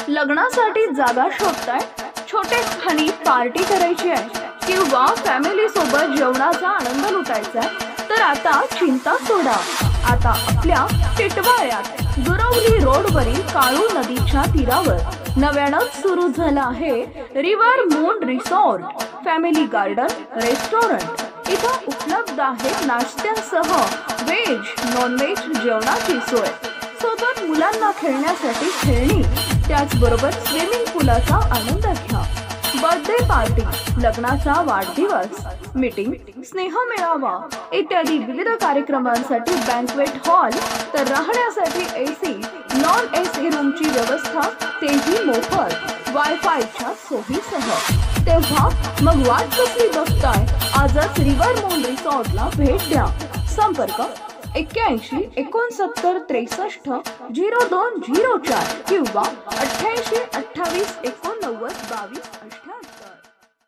लग्नासाठी जागा शोधताय, छोटेखानी पार्टी करायची आहे किंवा फॅमिली सोबत जेवणाचा आनंद लुटायचा आहे, तर आता चिंता सोडा. आता आपल्या टिटवाळ्यात गुरवली रोडवरील काळू नदीच्या तीरावर नव्यानंच सुरू झालं आहे river moon resort family garden restaurant. इथं उपलब्ध आहे नाश्त्यांसह व्हेज नॉन व्हेज जेवणाची सोय, सोबत मुलांना खेळण्यासाठी खेळणी, त्याचबरोबर स्विमिंग पूलाचा आनंद घ्या. बर्थडे पार्टी, लग्नाचा वाढदिवस, मीटिंग, स्नेहमेळावा इत्यादी विविध कार्यक्रमांसाठी बँक्वेट हॉल, तर राहण्यासाठी एसी नॉन एसी रूमची व्यवस्था, तेही मोफत वायफायच्या सोयीसह. तेव्हा मग वाट कसली बघताय, आजच रिव्हर मून रिसॉर्टला भेट द्या. संपर्क 81 69 63 0204 किंवा 88 28 89 22 78.